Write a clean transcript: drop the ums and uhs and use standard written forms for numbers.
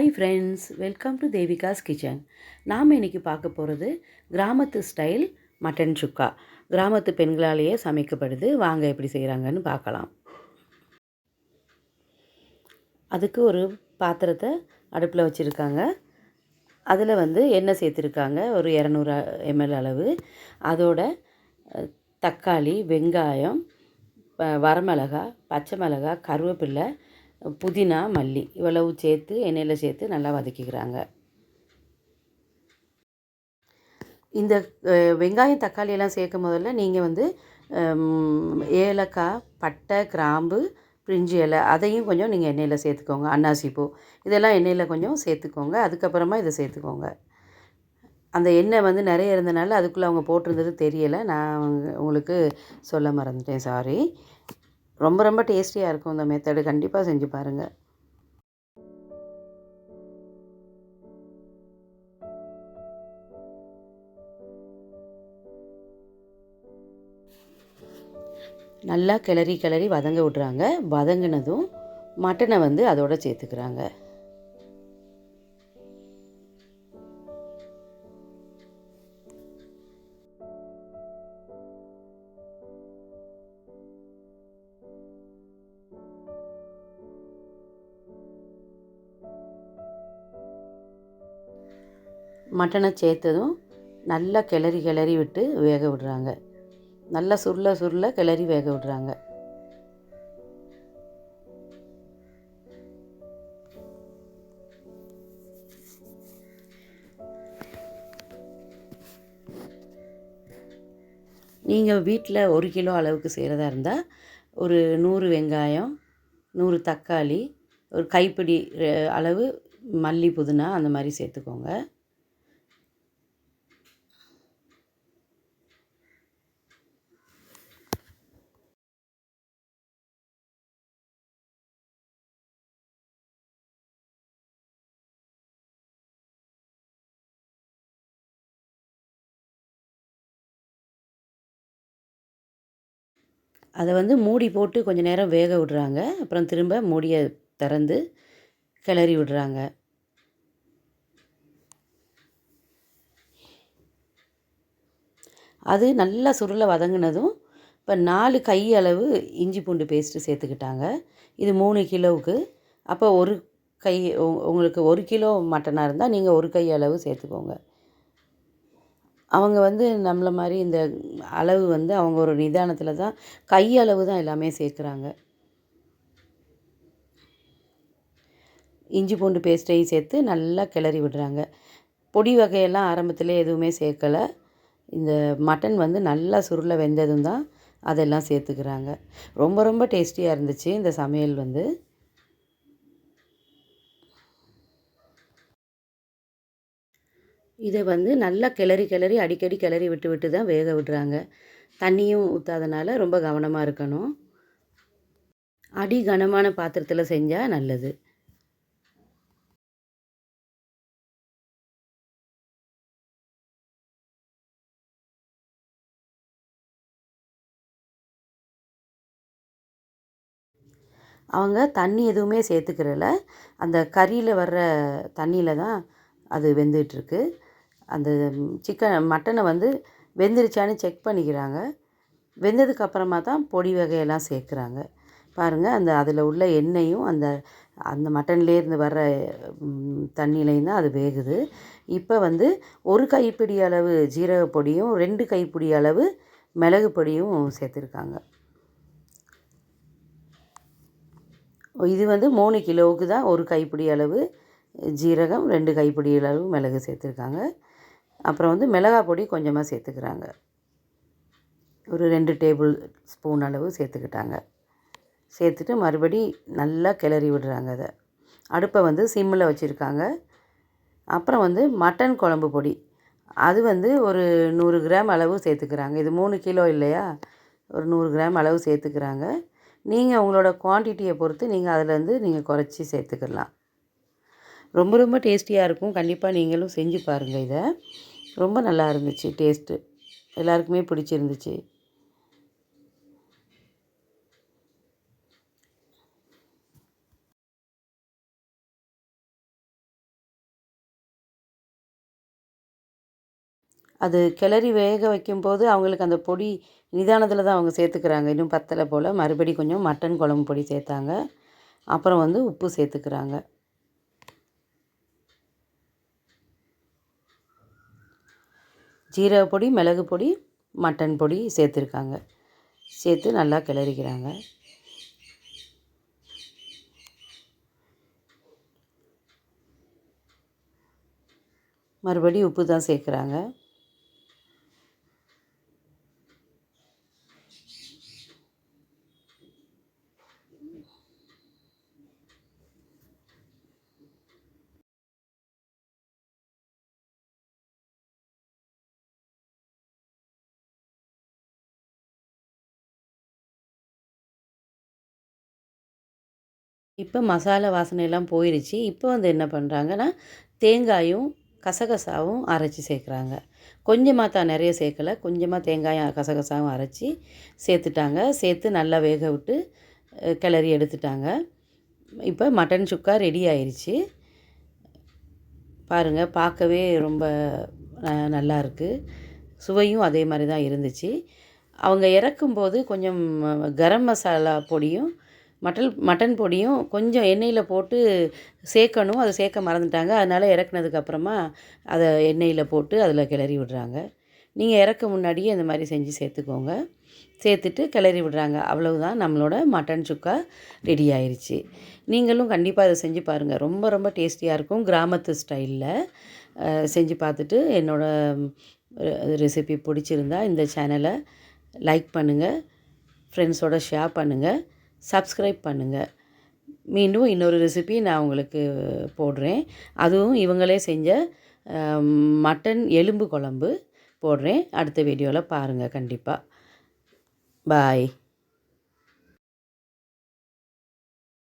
Hi friends, welcome to Devika's kitchen. நாம் இன்றைக்கி பார்க்க போகிறது கிராமத்து ஸ்டைல் மட்டன் சுக்கா. கிராமத்து பெண்களாலேயே சமைக்கப்படுது. வாங்க எப்படி செய்கிறாங்கன்னு பார்க்கலாம். அதுக்கு ஒரு பாத்திரத்தை அடுப்பில் வச்சுருக்காங்க. அதில் எண்ணெய் சேர்த்துருக்காங்க, ஒரு 200 ml அளவு. அதோட தக்காளி, வெங்காயம், வரமிளகா, பச்சை மிளகா, கருவேப்பிலை, புதினா, மல்லி இவ்வளவு சேர்த்து எண்ணெயில் சேர்த்து நல்லா வதக்கிக்கிறாங்க. இந்த வெங்காயம் தக்காளியெல்லாம் சேர்க்கும் முதல்ல நீங்கள் ஏலக்காய், பட்டை, கிராம்பு, பிரிஞ்சி இலை அதையும் கொஞ்சம் நீங்கள் எண்ணெயில் சேர்த்துக்கோங்க. அன்னாசி பூ இதெல்லாம் எண்ணெயில் கொஞ்சம் சேர்த்துக்கோங்க. அதுக்கப்புறமா இதை சேர்த்துக்கோங்க. அந்த எண்ணெய் நிறைய இருந்தனால அதுக்குள்ளே அவங்க போட்டிருந்தது தெரியலை. நான் உங்களுக்கு சொல்ல மறந்துட்டேன், சாரி. ரொம்ப ரொம்ப டேஸ்டியாக இருக்கும் இந்த மெத்தடு. கண்டிப்பாக செஞ்சு பாருங்கள். நல்லா கிளறி வதங்க விட்றாங்க. வதங்கினதும் மட்டனை அதோட சேர்த்துக்கிறாங்க. மட்டனை சேர்த்ததும் நல்லா கிளறி விட்டு வேக விடுறாங்க. நல்லா சுருள கிளறி வேக விடுறாங்க. நீங்கள் வீட்டில் 1 கிலோ அளவுக்கு செய்கிறதா இருந்தால் ஒரு 100 வெங்காயம், 100 தக்காளி, ஒரு கைப்பிடி அளவு மல்லி, புதினா அந்த மாதிரி சேர்த்துக்கோங்க. அதை மூடி போட்டு கொஞ்சம் நேரம் வேக விடுறாங்க. அப்புறம் திரும்ப மூடியை திறந்து கிளறி விடுறாங்க. அது நல்லா சுருள வதங்கினதும் இப்போ 4 கை அளவு இஞ்சி பூண்டு பேஸ்ட்டு சேர்த்துக்கிட்டாங்க. இது 3 கிலோவுக்கு. அப்போ ஒரு கை, உங்களுக்கு 1 கிலோ மட்டனாக இருந்தால் நீங்கள் 1 கை அளவு சேர்த்துக்கோங்க. அவங்க நம்மளை மாதிரி இந்த அளவு அவங்க ஒரு நிதானத்தில் தான், கை அளவு தான் எல்லாமே சேர்க்குறாங்க. இஞ்சி பூண்டு பேஸ்ட்டையும் சேர்த்து நல்லா கிளறி விடுறாங்க. பொடி வகையெல்லாம் ஆரம்பத்திலே எதுவுமே சேர்க்கலை. இந்த மட்டன் நல்லா சுருள வெந்ததும் தான் அதெல்லாம் சேர்த்துக்கிறாங்க. ரொம்ப ரொம்ப டேஸ்டியாக இருந்துச்சு இந்த சமையல். இதை நல்லா கிளறி அடிக்கடி கிளறி விட்டு தான் வேக விடுறாங்க. தண்ணியும் ஊற்றாதனால ரொம்ப கவனமாக இருக்கணும். அடி கனமான பாத்திரத்தில் செஞ்சால் நல்லது. அவங்க தண்ணி எதுவுமே சேர்த்துக்கிறல. அந்த கறியில் வர்ற தண்ணியில் தான் அது வெந்துகிட்ருக்கு. அந்த மட்டனை வெந்துருச்சான்னு செக் பண்ணிக்கிறாங்க. வெந்ததுக்கப்புறமா தான் பொடி வகையெல்லாம் சேர்க்குறாங்க. பாருங்கள், அதில் உள்ள எண்ணெயும் அந்த அந்த மட்டன்லேருந்து வர்ற தண்ணியிலையும் தான் அது வேகுது. இப்போ 1 கைப்பிடி அளவு ஜீரக பொடியும் 2 கைப்பிடி அளவு மிளகு பொடியும் சேர்த்துருக்காங்க. இது 3 கிலோவுக்கு தான் 1 கைப்பிடி அளவு ஜீரகம், 2 கைப்பிடி அளவு மிளகு சேர்த்துருக்காங்க. அப்புறம் மிளகாய் பொடி கொஞ்சமாக சேர்த்துக்கிறாங்க. ஒரு 2 டேபிள் ஸ்பூன் அளவு சேர்த்துக்கிட்டாங்க. சேர்த்துட்டு மறுபடி நல்லா கிளறி விடுறாங்க. அதை அடுப்பை சிம்மில் வச்சுருக்காங்க. அப்புறம் மட்டன் குழம்பு பொடி அது ஒரு 100 கிராம் அளவு சேர்த்துக்கிறாங்க. இது 3 கிலோ இல்லையா, ஒரு 100 கிராம் அளவு சேர்த்துக்கிறாங்க. நீங்கள் உங்களோட குவான்டிட்டியை பொறுத்து நீங்கள் அதில் நீங்கள் குறைச்சி சேர்த்துக்கலாம். ரொம்ப ரொம்ப டேஸ்டியாக இருக்கும். கண்டிப்பாக நீங்களும் செஞ்சு பாருங்கள். இதை ரொம்ப நல்லா இருந்துச்சு. டேஸ்ட்டு எல்லாருக்குமே பிடிச்சிருந்துச்சு. அது கிளறி வேக வைக்கும்போது அவங்களுக்கு அந்த பொடி நிதானத்தில் தான் அவங்க சேர்த்துக்கிறாங்க. இன்னும் பத்தலை போல் மறுபடி கொஞ்சம் மட்டன் குழம்பு பொடி சேர்த்தாங்க. அப்புறம் வந்து உப்பு சேர்த்துக்கிறாங்க. ஜீரக பொடி, மிளகு பொடி, மட்டன் பொடி சேர்த்துருக்காங்க. சேர்த்து நல்லா கிளறிக்கிறாங்க. மறுபடி உப்பு தான் சேர்க்குறாங்க. இப்போ மசாலா வாசனையெல்லாம் போயிடுச்சு. இப்போ வந்து என்ன பண்ணுறாங்கன்னா, தேங்காயும் கசகசாவும் அரைச்சி சேர்க்குறாங்க. கொஞ்சமாக தான், நிறைய சேர்க்கல. கொஞ்சமாக தேங்காயும் கசகசாவும் அரைச்சி சேர்த்துட்டாங்க. சேர்த்து நல்லா வேக விட்டு கிளறி எடுத்துட்டாங்க. இப்போ மட்டன் சுக்கா ரெடி ஆயிடுச்சு. பாருங்கள், பார்க்கவே ரொம்ப நல்லா இருக்குது. சுவையும் அதே மாதிரி தான் இருந்துச்சு. அவங்க இறக்கும்போது கொஞ்சம் கரம் மசாலா பொடியும் மட்டன் பொடியும் கொஞ்சம் எண்ணெயில் போட்டு சேர்க்கணும். அதை சேர்க்க மறந்துட்டாங்க. அதனால் இறக்குனதுக்கப்புறமா அதை எண்ணெயில் போட்டு அதில் கிளறி விடுறாங்க. நீங்கள் இறக்க முன்னாடியே இந்த மாதிரி செஞ்சு சேர்த்துக்கோங்க. சேர்த்துட்டு கிளறி விடுறாங்க. அவ்வளவுதான், நம்மளோட மட்டன் சுக்கா ரெடி ஆயிடுச்சு. நீங்களும் கண்டிப்பாக இதை செஞ்சு பாருங்கள். ரொம்ப ரொம்ப டேஸ்டியாக இருக்கும். கிராமத்து ஸ்டைலில் செஞ்சு பார்த்துட்டு என்னோடய ரெசிபி பிடிச்சிருந்தா இந்த சேனலை லைக் பண்ணுங்கள், ஃப்ரெண்ட்ஸோட ஷேர் பண்ணுங்கள், சப்ஸ்கிரைப் பண்ணுங்கள். மீண்டும் இன்னொரு ரெசிபி நான் உங்களுக்கு போடுறேன். அதுவும் இவங்களே செஞ்ச மட்டன் எலும்பு குழம்பு போடுறேன். அடுத்த வீடியோவில் பாருங்கள் கண்டிப்பாக. பாய்.